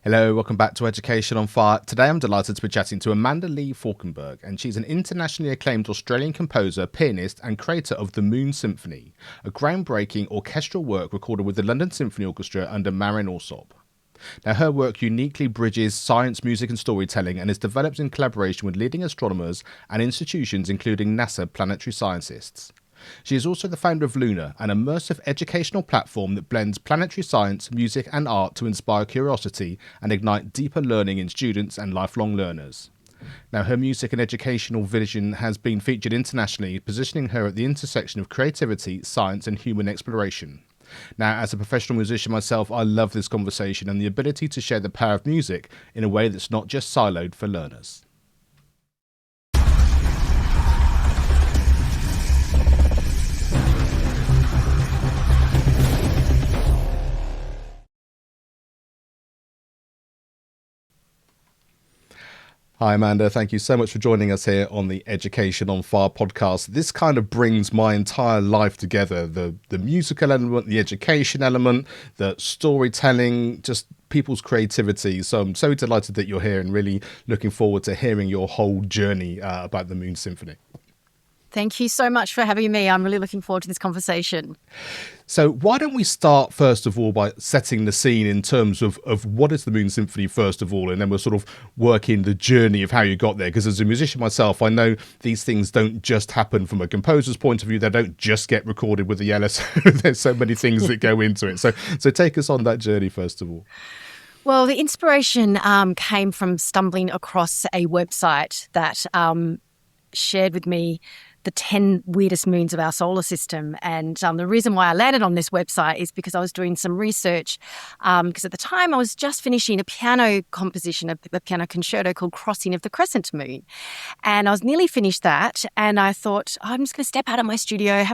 Hello, welcome back to Education on Fire. Today I'm delighted to be chatting to Amanda Lee Falkenberg, and she's an internationally acclaimed Australian composer, pianist and creator of the Moons Symphony, a groundbreaking orchestral work recorded with the London Symphony Orchestra under Marin Alsop. Now, her work uniquely bridges science, music and storytelling and is developed in collaboration with leading astronomers and institutions including NASA planetary scientists. She is also the founder of Lunar, an immersive educational platform that blends planetary science, music and art to inspire curiosity and ignite deeper learning in students and lifelong learners. Now, her music and educational vision has been featured internationally, positioning her at the intersection of creativity, science and human exploration. Now, as a professional musician myself, I love this conversation and the ability to share the power of music in a way that's not just siloed for learners. Hi, Amanda. Thank you so much for joining us here on the Education on Fire podcast. This kind of brings my entire life together, the musical element, the education element, the storytelling, just people's creativity. So I'm so delighted that you're here and really looking forward to hearing your whole journey about the Moons Symphony. Thank you so much for having me. I'm really looking forward to this conversation. So why don't we start, first of all, by setting the scene in terms of what is the Moon Symphony, first of all, and then we'll sort of work in the journey of how you got there. Because as a musician myself, I know these things don't just happen from a composer's point of view. They don't just get recorded with the LSO. There's so many things that go into it. So take us on that journey, first of all. Well, the inspiration came from stumbling across a website that shared with me the 10 weirdest moons of our solar system. And the reason why I landed on this website is because I was doing some research, because at the time I was just finishing a piano composition, a piano concerto called Crossing of the Crescent Moon. And I was nearly finished that. And I thought, I'm just going to step out of my studio,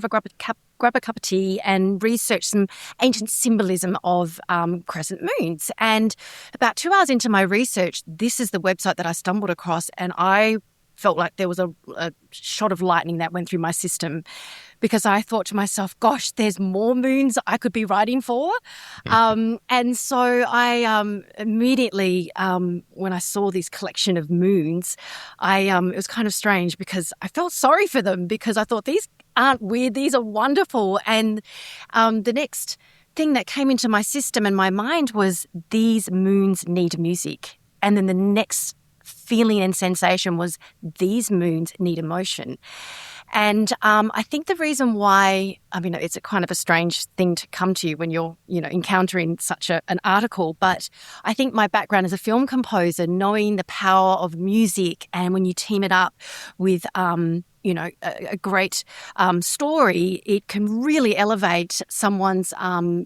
grab a cup of tea and research some ancient symbolism of crescent moons. And about 2 hours into my research, this is the website that I stumbled across, and I felt like there was a shot of lightning that went through my system, because I thought to myself, gosh, there's more moons I could be writing for. And so I immediately, when I saw this collection of moons, it was kind of strange because I felt sorry for them, because I thought, these aren't weird, these are wonderful. And the next thing that came into my system and my mind was, these moons need music. And then the next feeling and sensation was, these moons need emotion. And I think the reason why, it's a kind of a strange thing to come to you when you're, encountering such an article, but I think my background as a film composer, knowing the power of music, and when you team it up with, a great story, it can really elevate someone's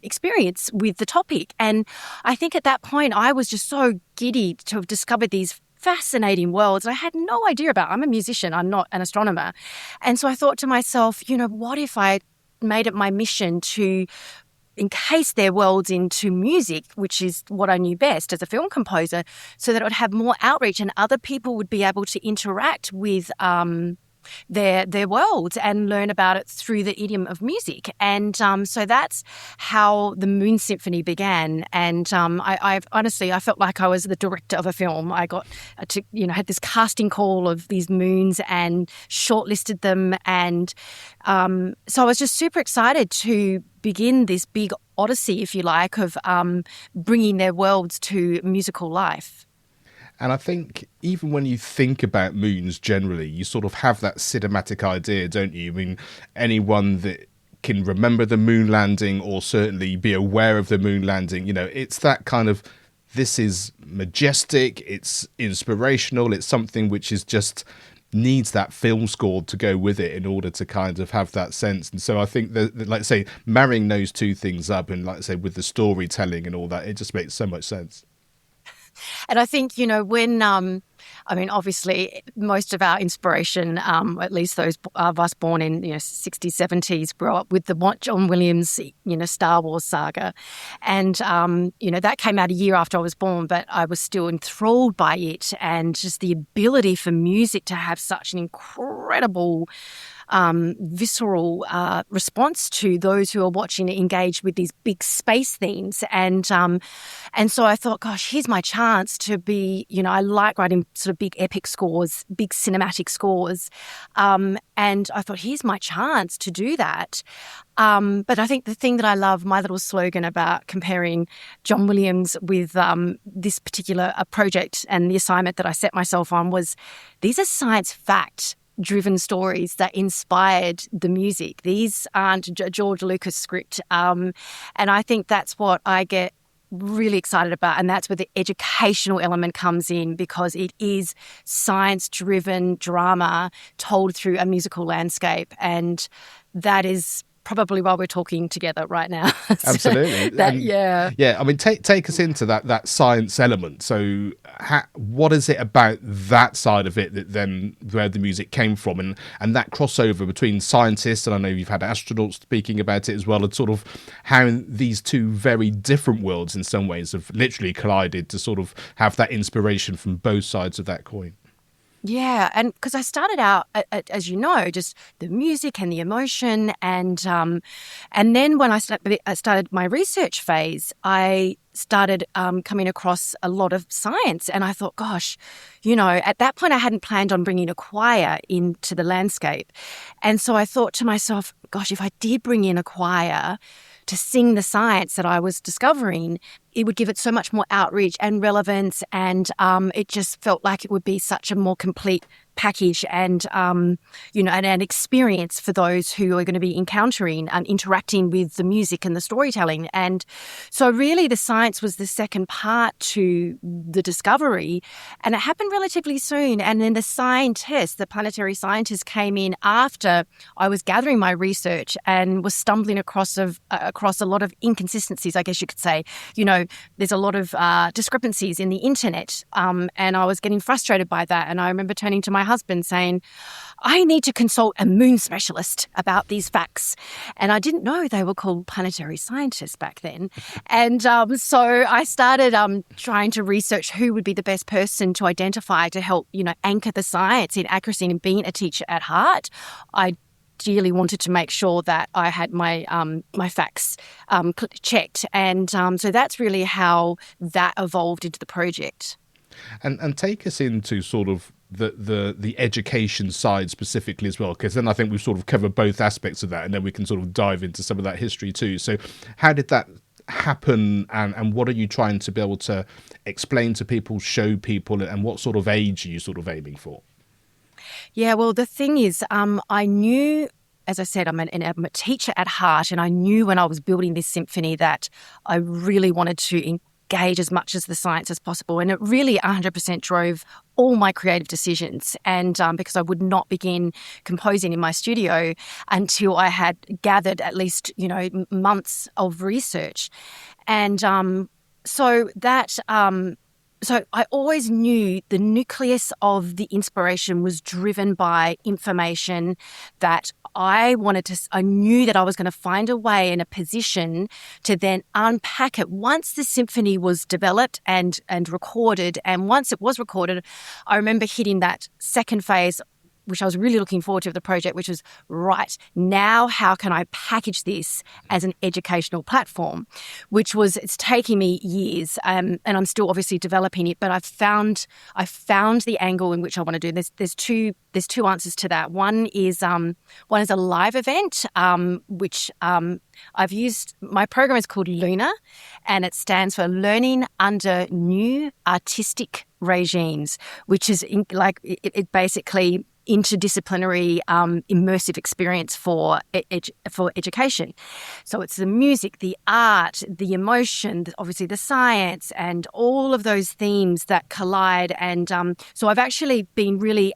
experience with the topic. And I think at that point, I was just so giddy to have discovered these fascinating worlds I had no idea about. I'm a musician, I'm not an astronomer. And so I thought to myself, what if I made it my mission to encase their worlds into music, which is what I knew best as a film composer, so that it would have more outreach and other people would be able to interact with their worlds and learn about it through the idiom of music. And so that's how the Moon Symphony began. And I honestly felt like I was the director of a film. I got to, had this casting call of these moons and shortlisted them. And so I was just super excited to begin this big odyssey, if you like, of bringing their worlds to musical life. And I think even when you think about moons generally, you sort of have that cinematic idea, don't you? I mean, anyone that can remember the moon landing or certainly be aware of the moon landing, it's that kind of, this is majestic, it's inspirational, it's something which is just needs that film score to go with it in order to kind of have that sense. And so I think that like I say, marrying those two things up and like I say, with the storytelling and all that, it just makes so much sense. And I think, when, obviously most of our inspiration, at least those of us born in, 60s, 70s, grew up with the John Williams, Star Wars saga. And, that came out a year after I was born, but I was still enthralled by it, and just the ability for music to have such an incredible visceral response to those who are watching engage with these big space themes. And so I thought, gosh, here's my chance to be, I like writing sort of big epic scores, big cinematic scores. And I thought, here's my chance to do that. But I think the thing that I love, my little slogan about comparing John Williams with this particular project and the assignment that I set myself on was, these are science fact-driven stories that inspired the music. These aren't George Lucas script. And I think that's what I get really excited about, and that's where the educational element comes in, because it is science-driven drama told through a musical landscape, and that is probably why we're talking together right now. Absolutely. Yeah. I mean, take us into that science element. So what is it about that side of it that then where the music came from, and that crossover between scientists, and I know you've had astronauts speaking about it as well, and sort of how these two very different worlds in some ways have literally collided to sort of have that inspiration from both sides of that coin. Yeah, and because I started out, as you know, just the music and the emotion, and then when I started my research phase, I started coming across a lot of science, and I thought, gosh, at that point I hadn't planned on bringing a choir into the landscape, and so I thought to myself, gosh, if I did bring in a choir to sing the science that I was discovering, it would give it so much more outreach and relevance, and it just felt like it would be such a more complete package and an experience for those who are going to be encountering and interacting with the music and the storytelling. And so really the science was the second part to the discovery, and it happened relatively soon. And then the planetary scientists came in after I was gathering my research and was stumbling across a lot of inconsistencies, I guess you could say. There's a lot of discrepancies in the internet, and I was getting frustrated by that. And I remember turning to my husband saying, I need to consult a moon specialist about these facts. And I didn't know they were called planetary scientists back then. And so I started trying to research who would be the best person to identify to help, anchor the science in accuracy. And being a teacher at heart, I ideally wanted to make sure that I had my facts checked. And so that's really how that evolved into the project. And take us into sort of the education side specifically as well, because then I think we've sort of covered both aspects of that, and then we can sort of dive into some of that history too. So how did that happen, and what are you trying to be able to explain to people, show people, and what sort of age are you sort of aiming for? Yeah, well, the thing is, I knew, as I said, I'm a teacher at heart, and I knew when I was building this symphony that I really wanted to engage as much as the science as possible. And it really 100% drove all my creative decisions. And because I would not begin composing in my studio until I had gathered at least, months of research. And So I always knew the nucleus of the inspiration was driven by information that I knew that I was going to find a way and a position to then unpack it once the symphony was developed and recorded. And once it was recorded, I remember hitting that second phase, which I was really looking forward to of the project, which was, right, now how can I package this as an educational platform, it's taking me years, and I'm still obviously developing it, but I found the angle in which I want to do. There's two answers to that. One is a live event, which I've used. My program is called Lunar, and it stands for Learning Under New Artistic Regimes, which is it basically interdisciplinary immersive experience for education. So it's the music, the art, the emotion, obviously the science, and all of those themes that collide. And so I've actually been really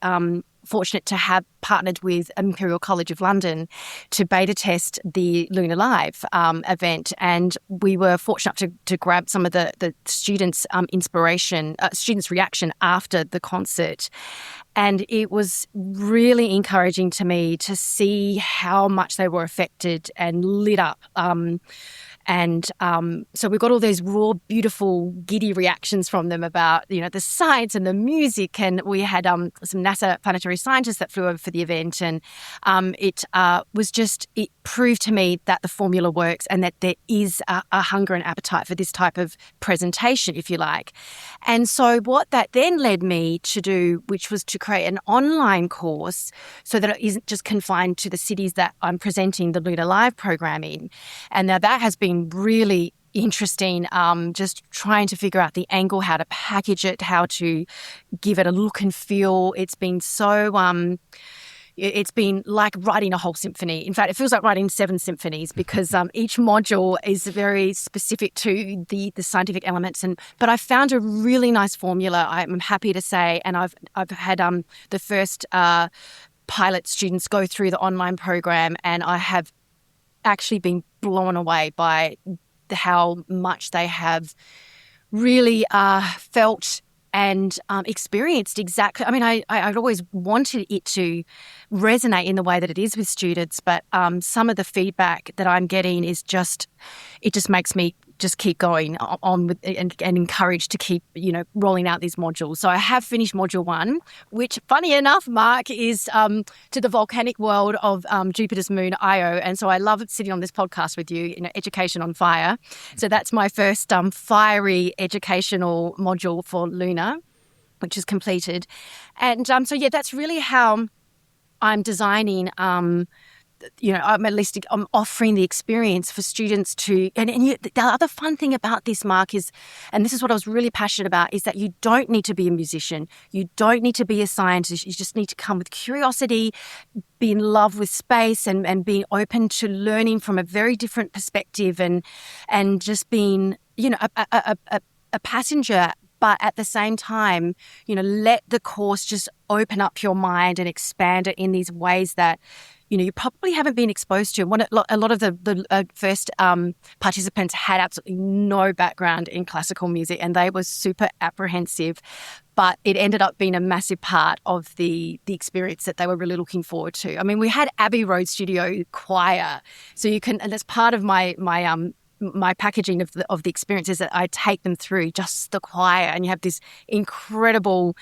fortunate to have partnered with Imperial College of London to beta test the Lunar Live event, and we were fortunate to grab some of the students' students' reaction after the concert. And it was really encouraging to me to see how much they were affected and lit up. So we got all these raw, beautiful, giddy reactions from them about, the science and the music. And we had some NASA planetary scientists that flew over for the event, and it proved to me that the formula works and that there is a hunger and appetite for this type of presentation, if you like. And so what that then led me to do, which was to create an online course so that it isn't just confined to the cities that I'm presenting the Lunar Live program in. And now that has been really interesting, just trying to figure out the angle, how to package it, how to give it a look and feel. It's been so... It's been like writing a whole symphony. In fact, it feels like writing 7 symphonies because each module is very specific to the scientific elements. But I found a really nice formula, I'm happy to say, and I've had the first pilot students go through the online program, and I have actually been blown away by how much they have really felt and experienced exactly. I mean, I'd always wanted it to resonate in the way that it is with students, but some of the feedback that I'm getting is it just makes me just keep going on with and encouraged to keep, rolling out these modules. So I have finished module 1, which, funny enough, Mark, is to the volcanic world of Jupiter's moon Io. And so I love sitting on this podcast with you, Education on Fire. So that's my first fiery educational module for Lunar, which is completed. And that's really how I'm designing I'm offering the experience for students to, the other fun thing about this, Mark, is, and this is what I was really passionate about, is that you don't need to be a musician. You don't need to be a scientist. You just need to come with curiosity, be in love with space and being open to learning from a very different perspective and just being, a passenger. But at the same time, let the course just open up your mind and expand it in these ways that, you probably haven't been exposed to. A lot of the first participants had absolutely no background in classical music, and they were super apprehensive. But it ended up being a massive part of the experience that they were really looking forward to. I mean, we had Abbey Road Studio choir, so you can, and that's part of my packaging of the experience is that I take them through just the choir, and you have this incredible,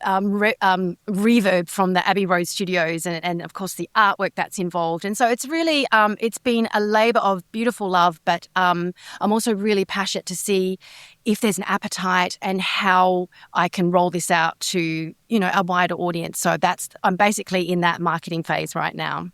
reverb from the Abbey Road Studios, and of course the artwork that's involved. And so it's really it's been a labour of beautiful love, but I'm also really passionate to see if there's an appetite and how I can roll this out to a wider audience. So I'm basically in that marketing phase right now.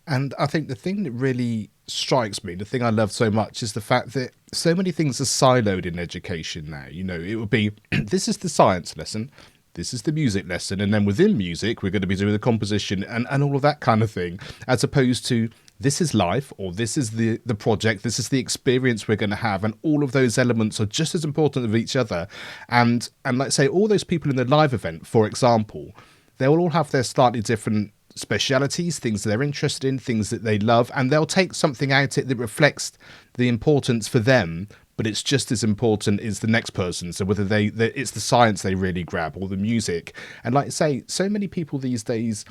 And I think the thing that really strikes me, the thing I love so much, is the fact that so many things are siloed in education now. It would be, this is the science lesson, this is the music lesson, and then within music, we're going to be doing the composition and all of that kind of thing, as opposed to this is life, or this is the project, this is the experience we're going to have, and all of those elements are just as important of each other. And let's say all those people in the live event, for example, they will all have their slightly different specialities, things that they're interested in, things that they love, and they'll take something out of it that reflects the importance for them, but it's just as important as the next person. So whether it's the science they really grab or the music. And like I say, so many people these days,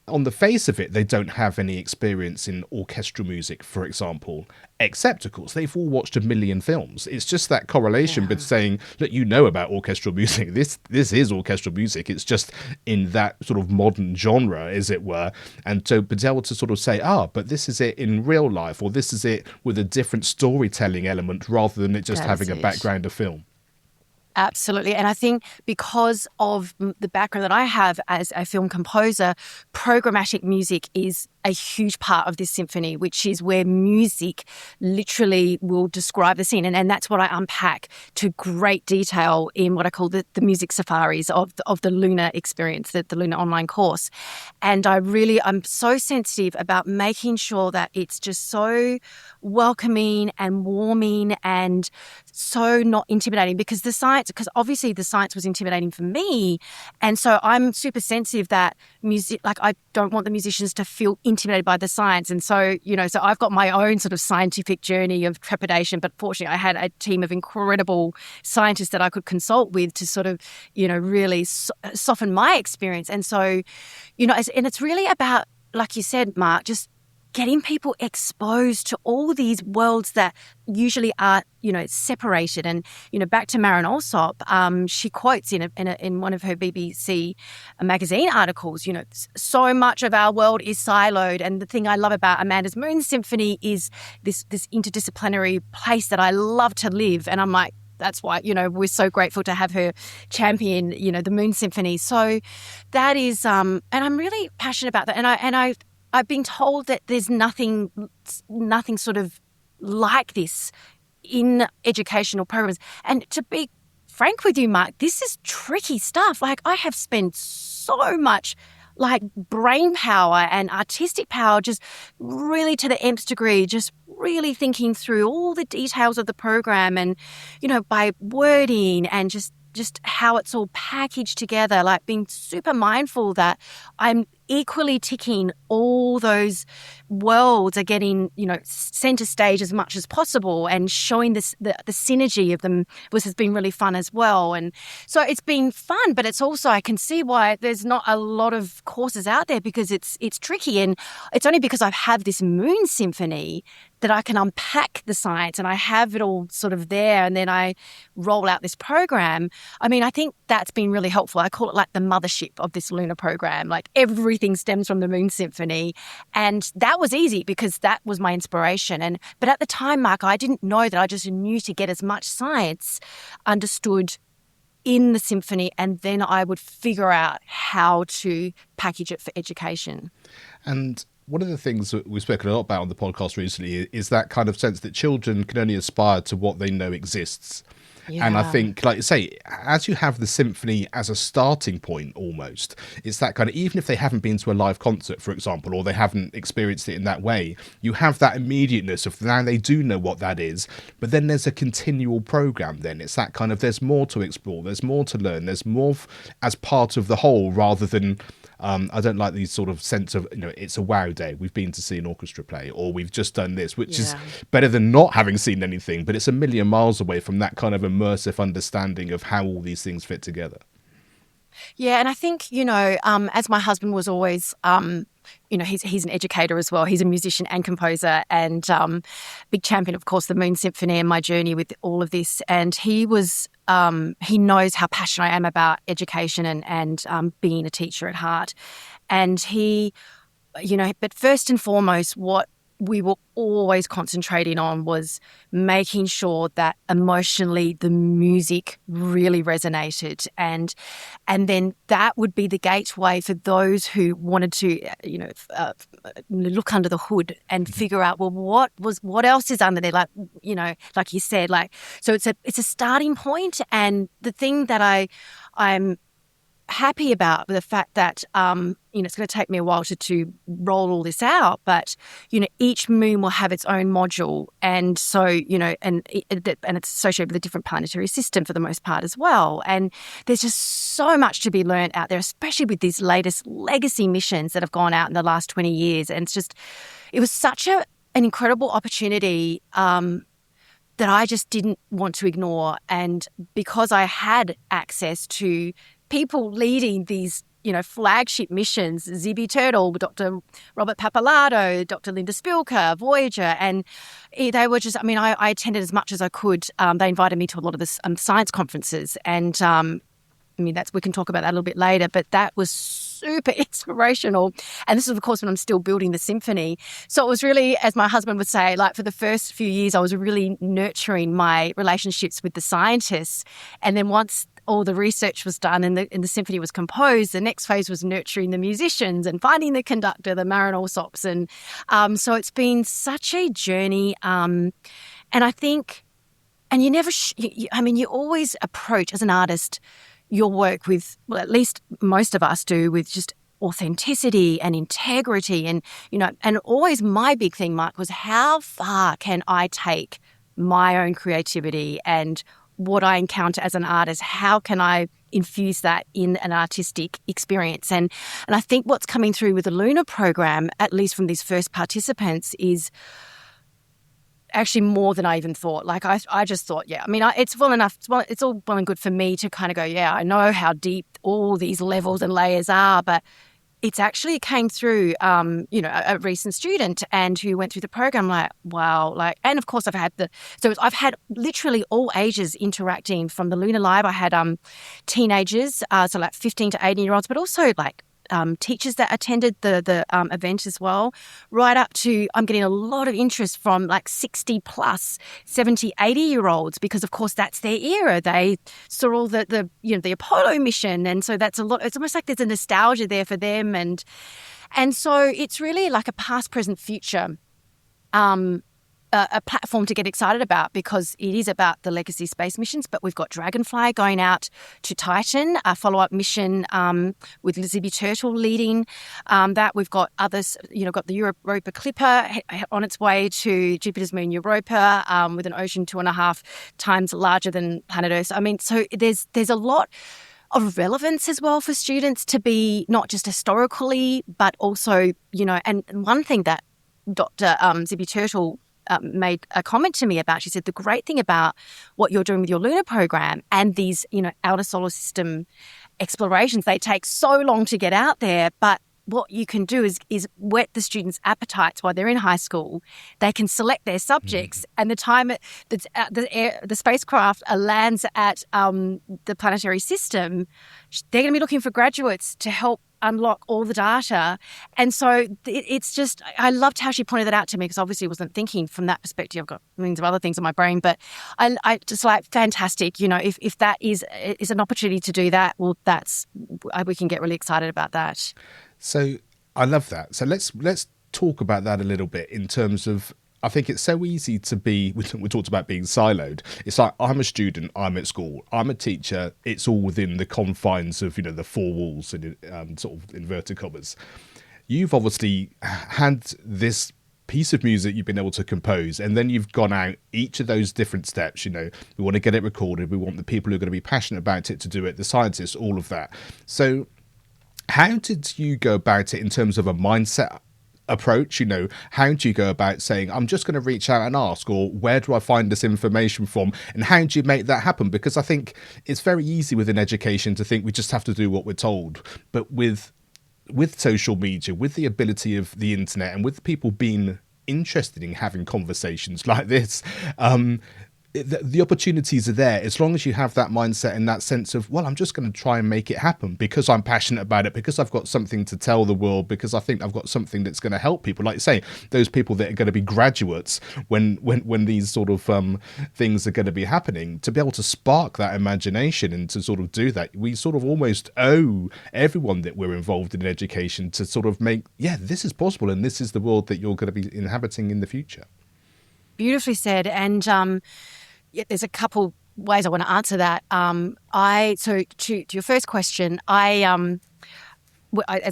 on the face of it, they don't have any experience in orchestral music, for example, except, of course, they've all watched a million films. It's just that correlation between saying, look, about orchestral music. This is orchestral music. It's just in that sort of modern genre, as it were. And to be able to sort of say, but this is it in real life, or this is it with a different storytelling element rather than it just having a background of film. Absolutely. And I think because of the background that I have as a film composer, programmatic music is a huge part of this symphony, which is where music literally will describe the scene. And that's what I unpack to great detail in what I call the music safaris of the Lunar experience, the Lunar online course. And I'm so sensitive about making sure that it's just so welcoming and warming and so not intimidating, because obviously the science was intimidating for me. And so I'm super sensitive that music, like I don't want the musicians to feel intimidated by the science. And so, so I've got my own sort of scientific journey of trepidation, but fortunately I had a team of incredible scientists that I could consult with to sort of, really soften my experience. And so, and it's really about, like you said, Mark, just getting people exposed to all these worlds that usually are, separated. And, back to Marin Alsop, she quotes in one of her BBC magazine articles, so much of our world is siloed. And the thing I love about Amanda's Moons Symphony is this interdisciplinary place that I love to live. And I'm like, that's why, we're so grateful to have her champion, the Moons Symphony. So that is, and I'm really passionate about that. And I've been told that there's nothing sort of like this in educational programs. And to be frank with you, Mark, this is tricky stuff. Like, I have spent so much brain power and artistic power, just really to the nth degree, just really thinking through all the details of the program and, by wording and just how it's all packaged together, being super mindful that I'm equally ticking all those worlds are getting, center stage as much as possible, and showing the synergy of them has been really fun as well. And so it's been fun, but it's also, I can see why there's not a lot of courses out there, because it's tricky. And it's only because I have this Moon Symphony that I can unpack the science and I have it all sort of there, and then I roll out this program. I mean, I think that's been really helpful. I call it the mothership of this Lunar program. Everything stems from the Moon Symphony. And that was easy because that was my inspiration. But at the time, Mark, I didn't know that. I just knew to get as much science understood in the symphony, and then I would figure out how to package it for education. And one of the things that we've spoken a lot about on the podcast recently is that kind of sense that children can only aspire to what they know exists. Yeah. And I think, like you say, as you have the symphony as a starting point almost, it's that kind of, even if they haven't been to a live concert, for example, or they haven't experienced it in that way, you have that immediateness of now they do know what that is, but then there's a continual program then. It's that kind of, there's more to explore, there's more to learn, there's more as part of the whole rather than... I don't like these sort of sense of, it's a wow day. We've been to see an orchestra play, or we've just done this, which is better than not having seen anything. But it's a million miles away from that kind of immersive understanding of how all these things fit together. Yeah, and I think, as my husband was always, he's an educator as well. He's a musician and composer, and big champion, of course, the Moon Symphony and my journey with all of this. And he was, he knows how passionate I am about education and being a teacher at heart. And he, but first and foremost, what we were always concentrating on was making sure that emotionally the music really resonated, and then that would be the gateway for those who wanted to look under the hood and figure out, well, what else is under there, like you said, so it's a starting point. And the thing that I'm happy about the fact that it's going to take me a while to roll all this out, but each moon will have its own module, and so and it's associated with a different planetary system for the most part as well. And there's just so much to be learned out there, especially with these latest legacy missions that have gone out in the last 20 years. And it was such an incredible opportunity that I just didn't want to ignore. And because I had access to people leading these, flagship missions, Zibby Turtle, Dr. Robert Pappalardo, Dr. Linda Spilker, Voyager, and they were just, I attended as much as I could. They invited me to a lot of the science conferences, and we can talk about that a little bit later, but that was super inspirational. And this is, of course, when I'm still building the symphony. So it was really, as my husband would say, for the first few years, I was really nurturing my relationships with the scientists. And then once all the research was done and the symphony was composed, the next phase was nurturing the musicians and finding the conductor, the Marin Alsops. And so it's been such a journey. And I think, and you never, you always approach as an artist your work with, well, at least most of us do, with just authenticity and integrity. And, and always my big thing, Mark, was how far can I take my own creativity and what I encounter as an artist? How can I infuse that in an artistic experience? And I think what's coming through with the Lunar program, at least from these first participants, is actually more than I even thought. I just thought, it's well enough. It's all well and good for me to kind of go, I know how deep all these levels and layers are, but It's actually, it came through, a recent student and who went through the program, like, wow, like, and of course I've had literally all ages interacting from the Lunar Live. I had teenagers, so like 15 to 18-year-olds, but also like teachers that attended the event as well, right up to, I'm getting a lot of interest from like 60 plus, 70, 80-year-olds, because of course that's their era. They saw all the Apollo mission. And so that's a lot, it's almost like there's a nostalgia there for them. And so it's really like a past, present, future a platform to get excited about, because it is about the legacy space missions. But we've got Dragonfly going out to Titan, a follow-up mission with Zippy Turtle leading that. We've got others, got the Europa Clipper on its way to Jupiter's moon Europa with an ocean 2.5 times larger than planet Earth. I mean, so there's a lot of relevance as well for students to be not just historically, but also, and one thing that Dr. Zippy Turtle made a comment to me about, she said, the great thing about what you're doing with your lunar program and these, outer solar system explorations, they take so long to get out there, but what you can do is whet the students' appetites while they're in high school. They can select their subjects, and the time the spacecraft lands at the planetary system, they're going to be looking for graduates to help unlock all the data. And so it's just, I loved how she pointed that out to me, because obviously I wasn't thinking from that perspective. I've got millions of other things in my brain, but I just like, fantastic. If that is an opportunity to do that, well, we can get really excited about that. So I love that. So let's talk about that a little bit in terms of, I think it's so easy to be, we talked about being siloed. It's like, I'm a student, I'm at school, I'm a teacher, it's all within the confines of, the four walls and sort of inverted commas. You've obviously had this piece of music you've been able to compose, and then you've gone out each of those different steps. We want to get it recorded, we want the people who are going to be passionate about it to do it, the scientists, all of that. So how did you go about it in terms of a mindset approach? How do you go about saying, I'm just going to reach out and ask, or where do I find this information from, and how do you make that happen? Because I think it's very easy within education to think we just have to do what we're told, but with social media, with the ability of the internet, and with people being interested in having conversations like this, the opportunities are there, as long as you have that mindset and that sense of, well, I'm just going to try and make it happen because I'm passionate about it, because I've got something to tell the world, because I think I've got something that's going to help people. Like you say, those people that are going to be graduates when these sort of things are going to be happening, to be able to spark that imagination and to sort of do that, we sort of almost owe everyone that we're involved in education to sort of make, this is possible, and this is the world that you're going to be inhabiting in the future. Beautifully said. And there's a couple ways I want to answer that. So to your first question, as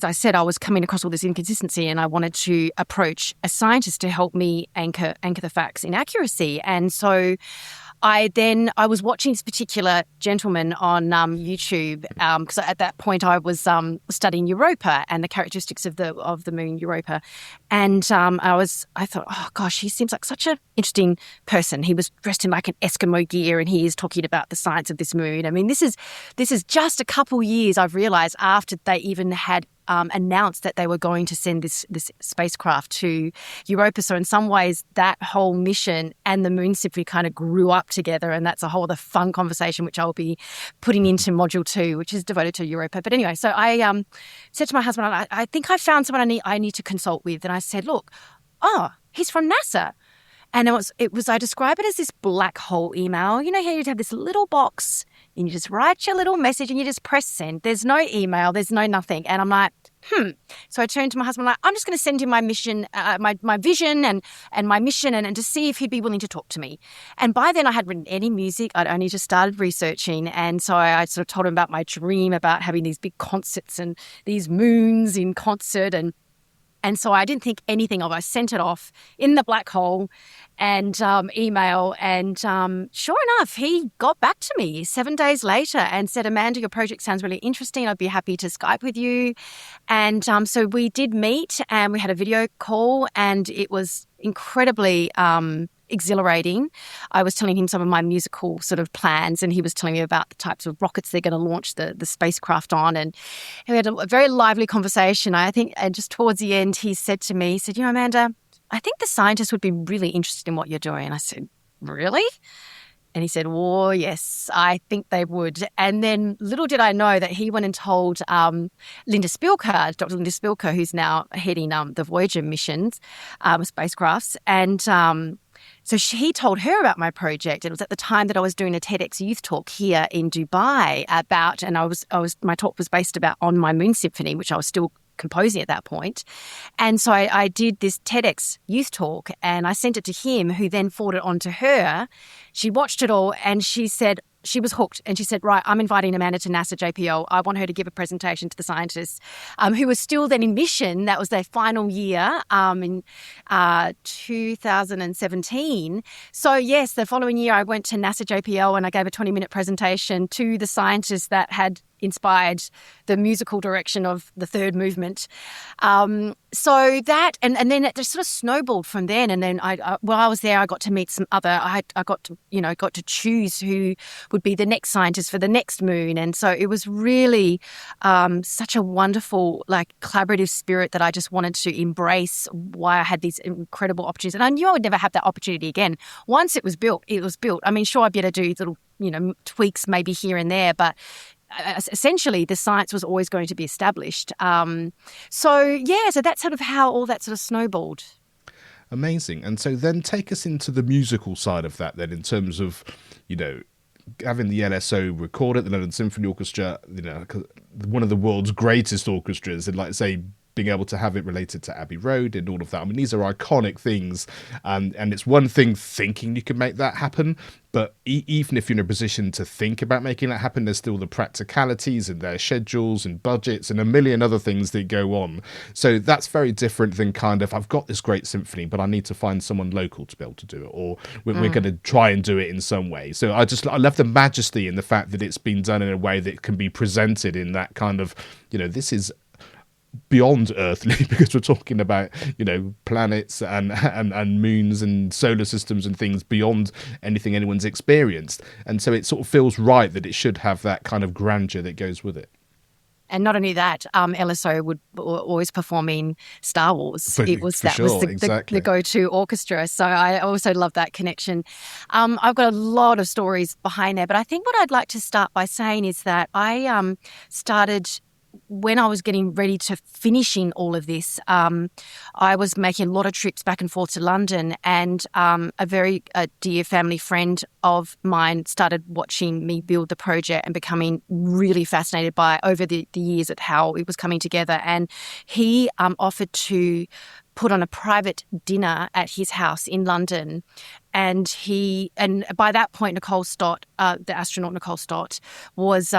I said, I was coming across all this inconsistency, and I wanted to approach a scientist to help me anchor the facts in accuracy. And so I was watching this particular gentleman on YouTube, because at that point I was studying Europa and the characteristics of the moon Europa, and I thought, oh gosh, he seems like such an interesting person. He was dressed in like an Eskimo gear, and he is talking about the science of this moon. I mean, this is just a couple years, I've realised, after they even had announced that they were going to send this spacecraft to Europa. So in some ways, that whole mission and the Moons Symphony kind of grew up together, and that's a whole other fun conversation which I'll be putting into Module 2, which is devoted to Europa. But anyway, so I said to my husband, I think I found someone I need to consult with. And I said, look, he's from NASA. And I describe it as this black hole email. You know how you'd have this little box and you just write your little message and you just press send. There's no email, there's no nothing. And I'm like, So I turned to my husband, I'm just going to send him my mission, my vision and my mission, and to see if he'd be willing to talk to me. And by then I hadn't written any music. I'd only just started researching. And so I sort of told him about my dream about having these big concerts and these moons in concert. And so I didn't think anything of it. I sent it off in the black hole and email. And sure enough, he got back to me 7 days later and said, Amanda, your project sounds really interesting. I'd be happy to Skype with you. And so we did meet, and we had a video call, and it was incredibly exhilarating. I was telling him some of my musical sort of plans, and he was telling me about the types of rockets they're going to launch the spacecraft on. And we had a very lively conversation. I think, and just towards the end, he said to me, he said, Amanda, I think the scientists would be really interested in what you're doing. And I said, really? And he said, oh, yes, I think they would. And then little did I know that he went and told Dr. Linda Spilker, who's now heading the Voyager missions, spacecrafts. And so he told her about my project. It was at the time that I was doing a TEDx youth talk here in Dubai about, and my talk was based on my Moons Symphony, which I was still composing at that point. And so I did this TEDx youth talk and I sent it to him, who then forwarded it on to her. She watched it all and she said, she was hooked, and she said, right, I'm inviting Amanda to NASA JPL. I want her to give a presentation to the scientists who were still then in mission. That was their final year in 2017. So yes, the following year I went to NASA JPL and I gave a 20-minute presentation to the scientists that had inspired the musical direction of the third movement. So that, and then it just sort of snowballed from then. And then while I was there, I got to meet some other, I got to choose who would be the next scientist for the next moon. And so it was really such a wonderful, collaborative spirit that I just wanted to embrace, why I had these incredible opportunities. And I knew I would never have that opportunity again. Once it was built, it was built. I mean, sure, I'd be able to do little, tweaks maybe here and there, but essentially the science was always going to be established. So that's sort of how all that sort of snowballed. Amazing. And so then take us into the musical side of that then, in terms of, having the LSO record it, the London Symphony Orchestra, one of the world's greatest orchestras, and being able to have it related to Abbey Road and all of that. I mean, these are iconic things, and it's one thing thinking you can make that happen, but even if you're in a position to think about making that happen, there's still the practicalities and their schedules and budgets and a million other things that go on. So that's very different than kind of, I've got this great symphony, but I need to find someone local to be able to do it, or we're going to try and do it in some way. So I love the majesty in the fact that it's been done in a way that can be presented in that kind of, this is beyond earthly, because we're talking about planets and moons and solar systems and things beyond anything anyone's experienced, and so it sort of feels right that it should have that kind of grandeur that goes with it. And not only that, LSO would always perform in Star Wars. Was the go-to orchestra. So I also love that connection. I've got a lot of stories behind there, but I think what I'd like to start by saying is that I started when I was getting ready to finishing all of this. I was making a lot of trips back and forth to London, and a very dear family friend of mine started watching me build the project and becoming really fascinated by over the years at how it was coming together. And he offered to put on a private dinner at his house in London. And by that point, Nicole Stott, the astronaut Nicole Stott, was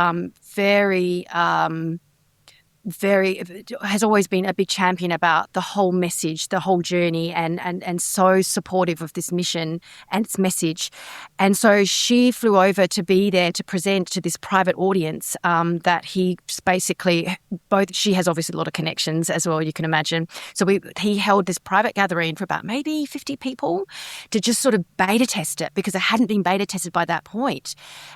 has always been a big champion about the whole message, the whole journey, and so supportive of this mission and its message. And so she flew over to be there to present to this private audience that he basically, she has obviously a lot of connections as well, you can imagine. So he held this private gathering for about maybe 50 people to just sort of beta test it, because it hadn't been beta tested by that point.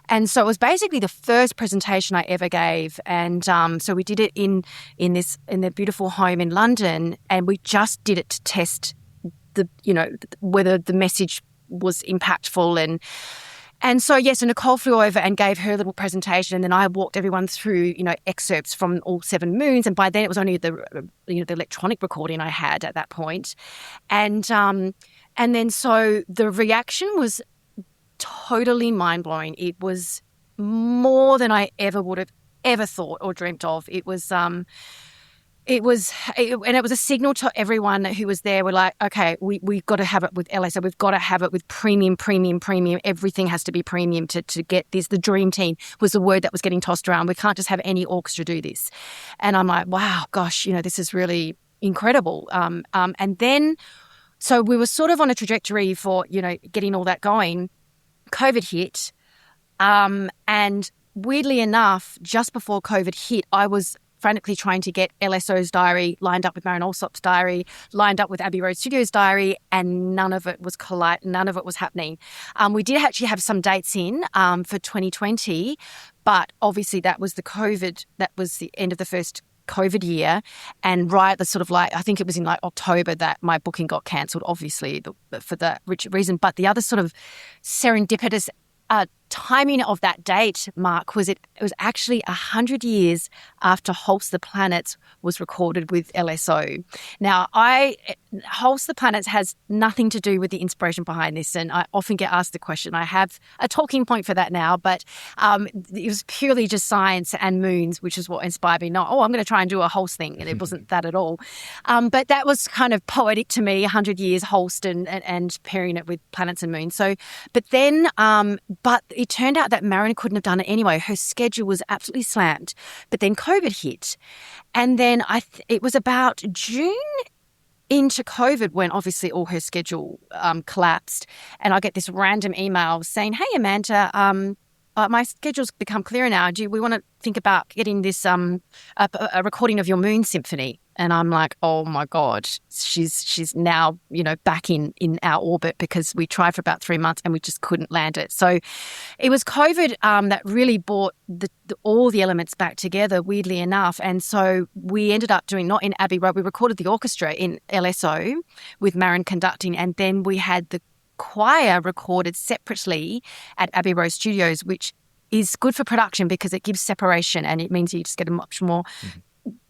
And so it was basically the first presentation I ever gave. And so we did it in their beautiful home in London, and we just did it to test whether the message was impactful. And so yes, and Nicole flew over and gave her little presentation, and then I walked everyone through excerpts from all 7 moons, and by then it was only the electronic recording I had at that point. And then so the reaction was totally mind-blowing. It was more than I would have ever thought or dreamt of. It was a signal to everyone who was there. We're like, okay, we've got to have it with LA, so we've got to have it with premium. Everything has to be premium to get this. The dream team was the word that was getting tossed around. We can't just have any orchestra do this. And I'm like, wow, gosh, this is really incredible. And then, so we were sort of on a trajectory for, getting all that going. COVID hit, and weirdly enough, just before COVID hit, I was frantically trying to get LSO's diary lined up with Marin Alsop's diary, lined up with Abbey Road Studios' diary, and none of it was happening. We did actually have some dates in for 2020, but obviously that was the end of the first COVID year, and right at the sort of like, I think it was in like October that my booking got cancelled, obviously for that reason. But the other sort of serendipitous timing of that date, Mark, was it was actually 100 years after Holst the Planets was recorded with LSO. Now, Holst the Planets has nothing to do with the inspiration behind this, and I often get asked the question. I have a talking point for that now, but it was purely just science and moons, which is what inspired me. Not, I'm going to try and do a Holst thing, and it wasn't that at all. But that was kind of poetic to me, 100 years Holst and pairing it with planets and moons. So, but then, but it turned out that Marin couldn't have done it anyway. Her schedule was absolutely slammed. But then COVID hit. And then it was about June into COVID when obviously all her schedule collapsed. And I get this random email saying, hey, Amanda, my schedule's become clearer now. Do we want to think about getting this a recording of your Moons Symphony? And I'm like, oh my God, she's now, back in our orbit, because we tried for about 3 months and we just couldn't land it. So it was COVID that really brought all the elements back together, weirdly enough. And so we ended up doing, not in Abbey Road, we recorded the orchestra in LSO with Marin conducting, and then we had the choir recorded separately at Abbey Road Studios, which is good for production because it gives separation, and it means you just get a much more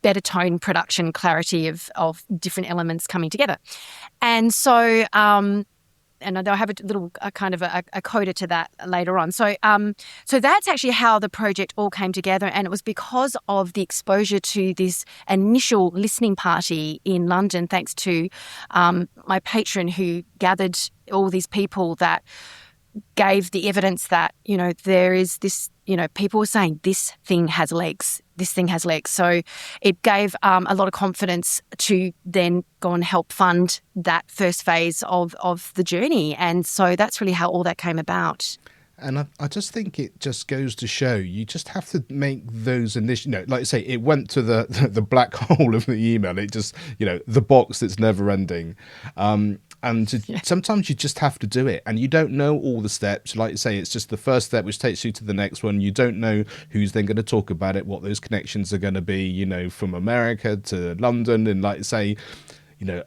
better tone production clarity of different elements coming together. And so and I'll have a little kind of a coda to that later on. So that's actually how the project all came together, and it was because of the exposure to this initial listening party in London, thanks to my patron who gathered all these people that gave the evidence that, there is this, people were saying this thing has legs. This thing has legs. So it gave a lot of confidence to then go and help fund that first phase of the journey. And so that's really how all that came about. And I just think it just goes to show you just have to make those initial, like I say, it went to the black hole of the email. It just, the box that's never ending. Sometimes you just have to do it, and you don't know all the steps. Like you say, it's just the first step which takes you to the next one. You don't know who's then going to talk about it, what those connections are going to be, from America to London, and like you say,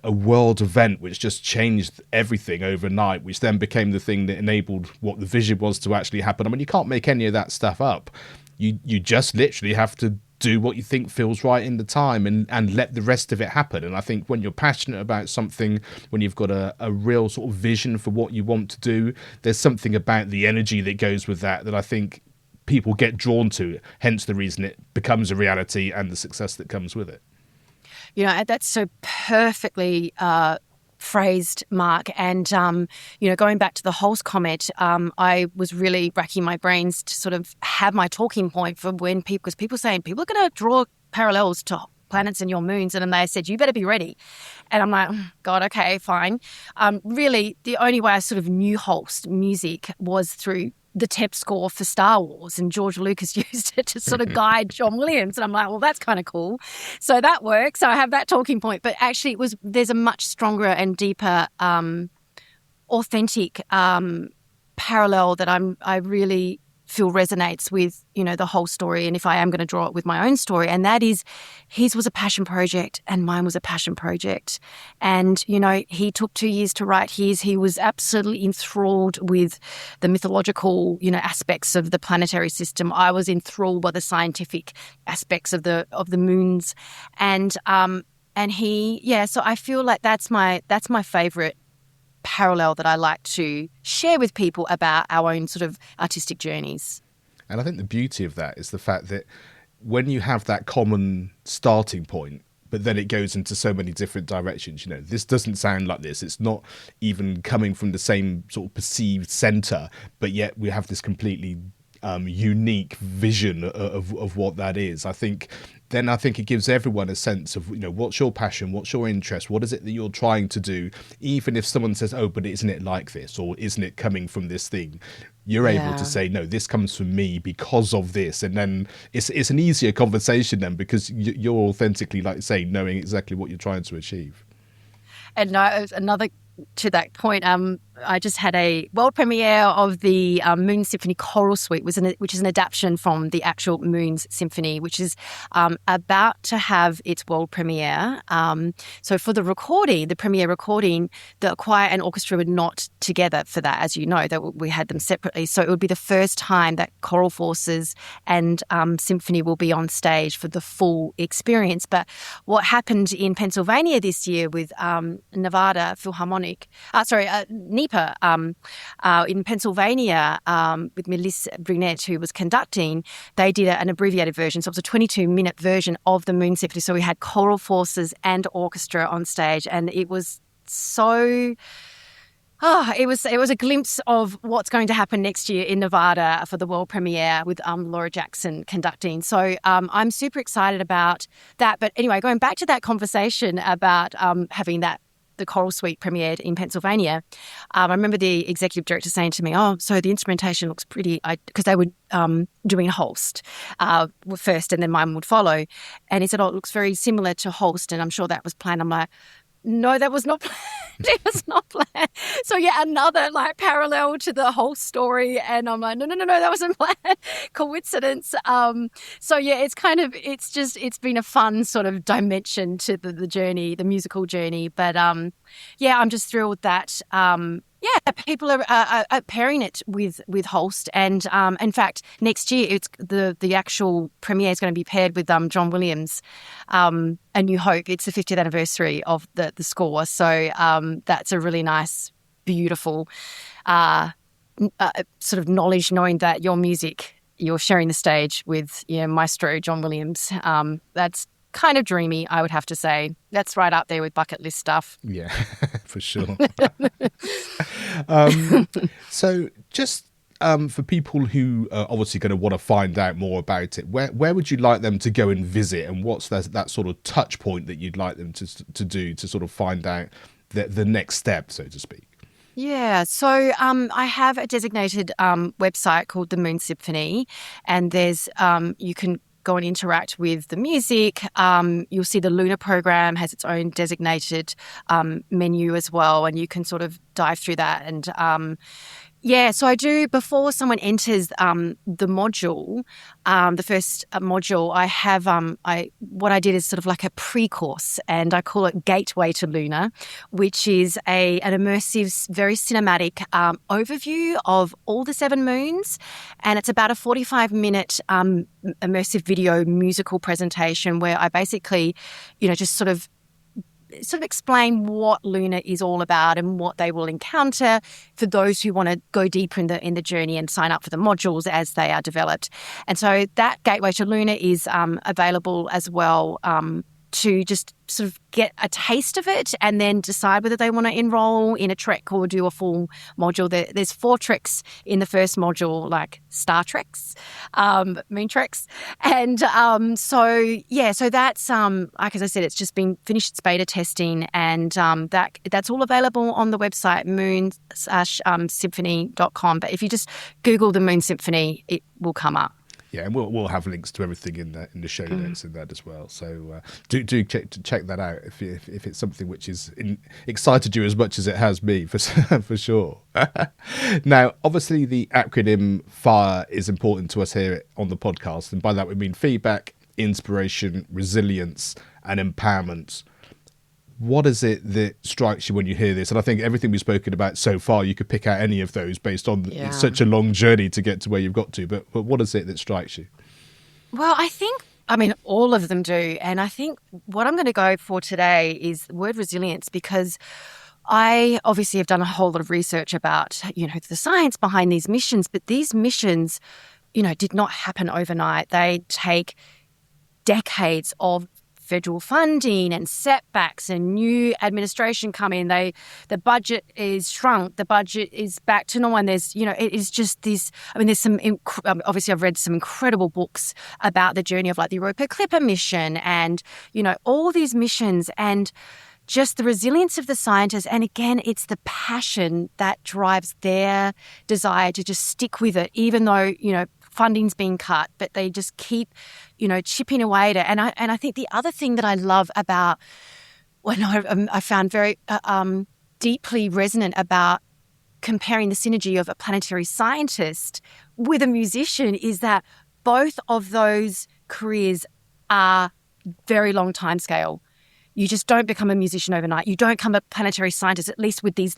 a world event which just changed everything overnight, which then became the thing that enabled what the vision was to actually happen. I mean, you can't make any of that stuff up. You just literally have to do what you think feels right in the time and let the rest of it happen. And I think when you're passionate about something, when you've got a real sort of vision for what you want to do, there's something about the energy that goes with that I think people get drawn to, hence the reason it becomes a reality and the success that comes with it. That's so perfectly phrased, Mark. And, going back to the Holst comment, I was really racking my brains to sort of have my talking point for when because people saying people are going to draw parallels to planets and your moons. And then they said, you better be ready. And I'm like, God, okay, fine. Really, the only way I sort of knew Holst music was through the TEP score for Star Wars, and George Lucas used it to sort of guide John Williams. And I'm like, well, that's kind of cool. So that works. So I have that talking point. But actually there's a much stronger and deeper, authentic parallel that I really feel resonates with, the whole story. And if I am going to draw it with my own story, and that is his was a passion project and mine was a passion project. And, he took 2 years to write his. He was absolutely enthralled with the mythological, aspects of the planetary system. I was enthralled by the scientific aspects of the moons. And so I feel like that's my favorite parallel that I like to share with people about our own sort of artistic journeys. And I think the beauty of that is the fact that when you have that common starting point, but then it goes into so many different directions, this doesn't sound like this. It's not even coming from the same sort of perceived center, but yet we have this completely unique vision of what that is. I think it gives everyone a sense of, what's your passion, what's your interest, what is it that you're trying to do, even if someone says, oh, but isn't it like this, or isn't it coming from this thing, you're able to say, no, this comes from me because of this. And then it's an easier conversation then, because you're authentically, like say, knowing exactly what you're trying to achieve. And another to that point, I just had a world premiere of the Moons Symphony Choral Suite, which is an adaptation from the actual Moons Symphony, which is about to have its world premiere. So for the premiere recording, the choir and orchestra were not together for that, as you know, that we had them separately. So it would be the first time that choral forces and symphony will be on stage for the full experience. But what happened in Pennsylvania this year with Nevada Philharmonic, NEPA in Pennsylvania with Melissa Brunette, who was conducting, they did an abbreviated version. So it was a 22-minute version of the Moon Symphony. So we had choral forces and orchestra on stage, and it was so... it was a glimpse of what's going to happen next year in Nevada for the world premiere with Laura Jackson conducting. So I'm super excited about that. But anyway, going back to that conversation about having the choral suite premiered in Pennsylvania, I remember the executive director saying to me, oh, so the instrumentation looks pretty, because they were doing Holst first and then mine would follow. And he said, oh, it looks very similar to Holst, and I'm sure that was planned. I'm like, no, that was not planned. It was not planned. So yeah, another parallel to the whole story. And I'm like, no, that wasn't planned. Coincidence. So yeah, it's been a fun sort of dimension to the journey, the musical journey. But yeah, I'm just thrilled that people are pairing it with Holst, and in fact, next year it's the actual premiere is going to be paired with John Williams, A New Hope. It's the 50th anniversary of the score, so that's a really nice, beautiful sort of knowledge, knowing that your music, you're sharing the stage with Maestro John Williams. That's kind of dreamy, I would have to say. That's right up there with bucket list stuff. Yeah, for sure. So just for people who are obviously going to want to find out more about it, where would you like them to go and visit, and what's that sort of touch point that you'd like them to do to sort of find out the next step, so to speak? Yeah, so I have a designated website called the Moons Symphony, and there's you can go and interact with the music. You'll see the Lunar program has its own designated menu as well, and you can sort of dive through that. And so I do, before someone enters the module, the first module, I have what I did is sort of like a pre-course, and I call it Gateway to Lunar, which is an immersive, very cinematic overview of all the 7 moons, and it's about a 45-minute immersive video musical presentation where I basically, just sort of explain what Lunar is all about and what they will encounter for those who want to go deeper in the journey and sign up for the modules as they are developed. And so that Gateway to Lunar is available as well to just sort of get a taste of it and then decide whether they want to enroll in a trek or do a full module. There's 4 treks in the first module, like Star Treks, Moon Treks. And so that's, like as I said, it's just been finished its beta testing, and that's all available on the website, moons-symphony.com. But if you just Google the Moon Symphony, it will come up. Yeah, and we'll have links to everything in the show notes in that as well. So do check that out if it's something which is excited you as much as it has me, for sure. Now, obviously, the acronym FIRE is important to us here on the podcast, and by that we mean feedback, inspiration, resilience, and empowerment. What is it that strikes you when you hear this? And I think everything we've spoken about so far, you could pick out any of those based on it's such a long journey to get to where you've got to. But what is it that strikes you? Well, I mean, all of them do. And I think what I'm going to go for today is the word resilience, because I obviously have done a whole lot of research about, the science behind these missions. But these missions, did not happen overnight. They take decades of federal funding and setbacks and new administration come in. The budget is shrunk. The budget is back to normal. And there's, it is just this. I mean, there's some, obviously I've read some incredible books about the journey of like the Europa Clipper mission and, all these missions and just the resilience of the scientists. And again, it's the passion that drives their desire to just stick with it, even though, funding's being cut, but they just keep, chipping away at it. And I think the other thing that I love about, I found very deeply resonant about comparing the synergy of a planetary scientist with a musician is that both of those careers are very long time scale. You just don't become a musician overnight. You don't become a planetary scientist, at least with these,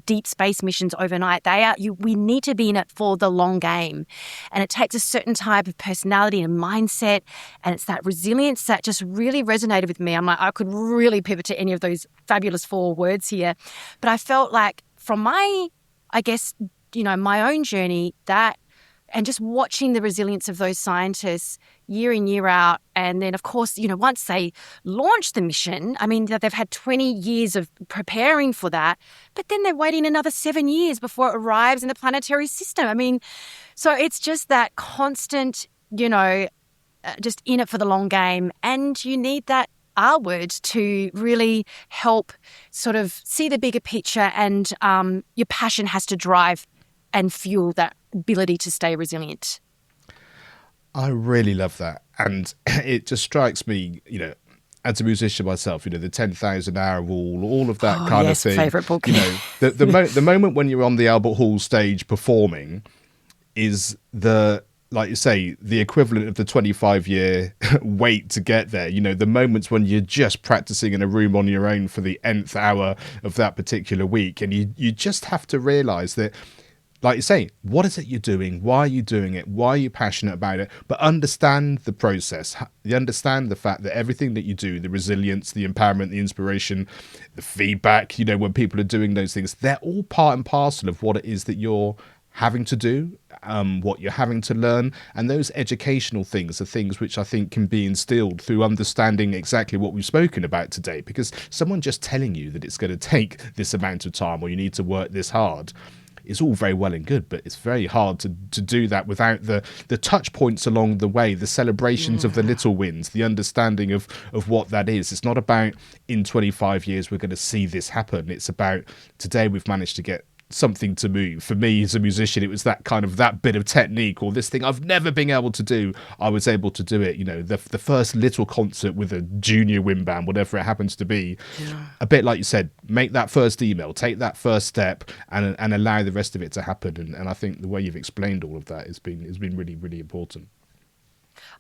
deep space missions overnight. We need to be in it for the long game. And it takes a certain type of personality and mindset. And it's that resilience that just really resonated with me. I'm like, I could really pivot to any of those fabulous 4 words here. But I felt like from my own journey and just watching the resilience of those scientists year in, year out. And then, of course, once they launched the mission, I mean, they've had 20 years of preparing for that, but then they're waiting another 7 years before it arrives in the planetary system. I mean, so it's just that constant, just in it for the long game. And you need that R word to really help sort of see the bigger picture, and your passion has to drive and fuel that ability to stay resilient. I really love that. And it just strikes me, as a musician myself, the 10,000 hour rule, all of that kind of thing. Favourite book. The moment when you're on the Albert Hall stage performing is like you say, the equivalent of the 25-year wait to get there. The moments when you're just practicing in a room on your own for the nth hour of that particular week. And you just have to realise that, like you say, what is it you're doing? Why are you doing it? Why are you passionate about it? But understand the process. You understand the fact that everything that you do, the resilience, the empowerment, the inspiration, the feedback, when people are doing those things, they're all part and parcel of what it is that you're having to do, what you're having to learn. And those educational things are things which I think can be instilled through understanding exactly what we've spoken about today. Because someone just telling you that it's going to take this amount of time or you need to work this hard, it's all very well and good, but it's very hard to do that without the touch points along the way, the celebrations of the little wins, the understanding of what that is. It's not about in 25 years we're going to see this happen. It's about today we've managed to get something to move. For me as a musician, it was that bit of technique or this thing I've never been able to do. I was able to do it. The first little concert with a junior wind band, whatever it happens to be. A bit like you said, make that first email, take that first step, and allow the rest of it to happen. And I think the way you've explained all of that has been really, really important.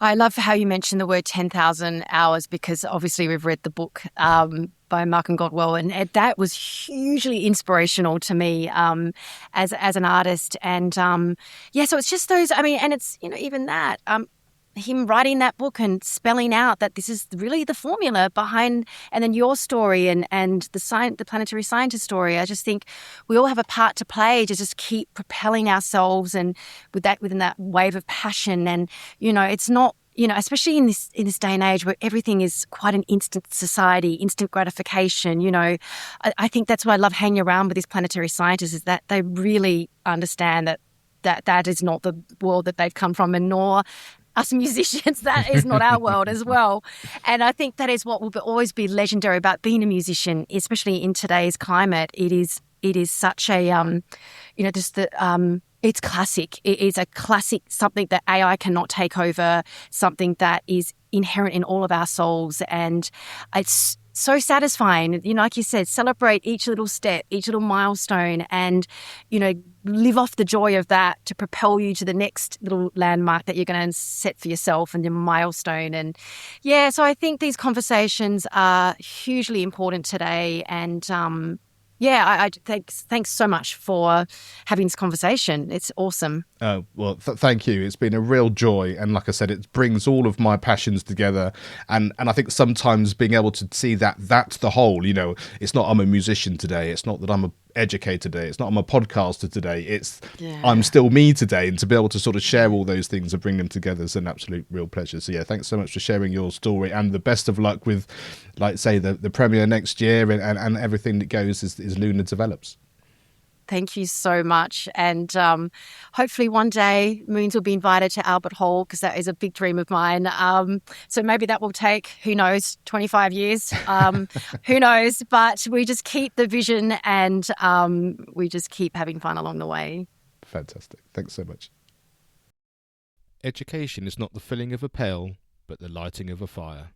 I love how you mentioned the word 10,000 hours, because obviously we've read the book by Malcolm Gladwell, and that was hugely inspirational to me as an artist. And so it's just those. I mean, and it's even that him writing that book and spelling out that this is really the formula behind, and then your story and the planetary scientist story. I just think we all have a part to play to just keep propelling ourselves and within that wave of passion. And it's not, especially in this day and age where everything is quite an instant society, instant gratification. I think that's why I love hanging around with these planetary scientists, is that they really understand that is not the world that they've come from, and nor us musicians, that is not our world as well. And I think that is what will always be legendary about being a musician, especially in today's climate. It is such a, it's classic. It is a classic, something that AI cannot take over, something that is inherent in all of our souls. And it's so satisfying, like you said, celebrate each little step, each little milestone, and, live off the joy of that to propel you to the next little landmark that you're going to set for yourself and your milestone. And so I think these conversations are hugely important today. And I thanks so much for having this conversation. It's awesome. Well, thank you. It's been a real joy. And like I said, it brings all of my passions together. And I think sometimes being able to see that that's the whole, it's not I'm a musician today. It's not that I'm educator today. It's not I'm a podcaster today. It's Yeah. I'm still me today. And to be able to sort of share all those things and bring them together is an absolute real pleasure. So yeah, thanks so much for sharing your story, and the best of luck with, like say, the premiere next year and everything that goes as Lunar develops. Thank you so much. And hopefully one day Moons will be invited to Albert Hall, because that is a big dream of mine. So maybe that will take, who knows, 25 years. Who knows? But we just keep the vision, and we just keep having fun along the way. Fantastic. Thanks so much. Education is not the filling of a pail, but the lighting of a fire.